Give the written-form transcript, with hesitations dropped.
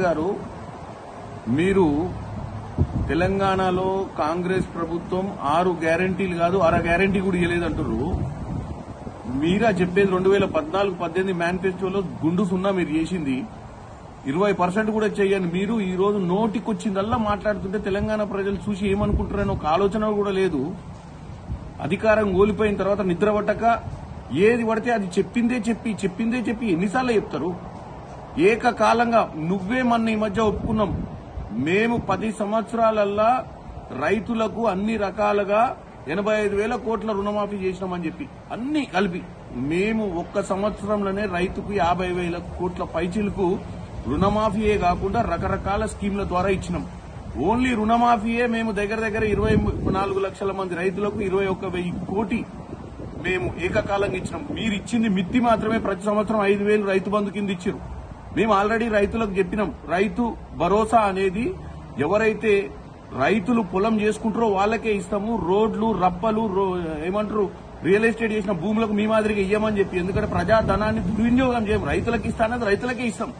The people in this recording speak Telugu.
గారు మీరు తెలంగాణలో కాంగ్రెస్ ప్రభుత్వం 6 గ్యారంటీలు కాదు అర గ్యారంటీ కూడా ఇవ్వలేదంటారు. మీరా చెప్పేది 2014-18 మేనిఫెస్టోలో గుండు సున్నా మీరు చేసింది 20% కూడా చేయని మీరు ఈ రోజు నోటికొచ్చిందల్లా మాట్లాడుతుంటే తెలంగాణ ప్రజలు చూసి ఏమనుకుంటారని ఒక ఆలోచన కూడా లేదు. అధికారం కోల్పోయిన తర్వాత నిద్ర పట్టక ఏది పడితే అది చెప్పిందే చెప్పి ఎన్నిసార్లు చెప్తారు? ఏకకాలంగా నువ్వే మన ఈ మధ్య ఒప్పుకున్నాం, మేము 10 సంవత్సరాలల్లా రైతులకు అన్ని రకాలుగా 85,000 కోట్ల రుణమాఫీ చేసినామని చెప్పి అన్ని కలిపి మేము ఒక్క సంవత్సరంలోనే రైతుకు 50,000 కోట్ల పైచిలకు రుణమాఫీయే కాకుండా రకరకాల స్కీమ్ల ద్వారా ఇచ్చినాం. ఓన్లీ రుణమాఫీయే మేము దగ్గర 24 లక్షల మంది రైతులకు 21,000 కోటి మేము ఏకకాలంగా ఇచ్చినాం. మీరు ఇచ్చింది మిత్తి మాత్రమే. ప్రతి సంవత్సరం 5,000 రైతు బంధు కింద ఇచ్చారు. మేము ఆల్రెడీ రైతులకు చెప్పినాం, రైతు భరోసా అనేది ఎవరైతే రైతులు పొలం చేసుకుంటారో వాళ్ళకే ఇస్తాము. రోడ్లు రప్పలు ఏమంటారు రియల్ ఎస్టేట్ చేసిన భూములకు మీ మాదిరిగా ఇయ్యమని చెప్పి, ఎందుకంటే ప్రజాధనాన్ని దుర్వినియోగం చేయం, రైతులకు ఇస్తానది రైతులకే ఇస్తాం.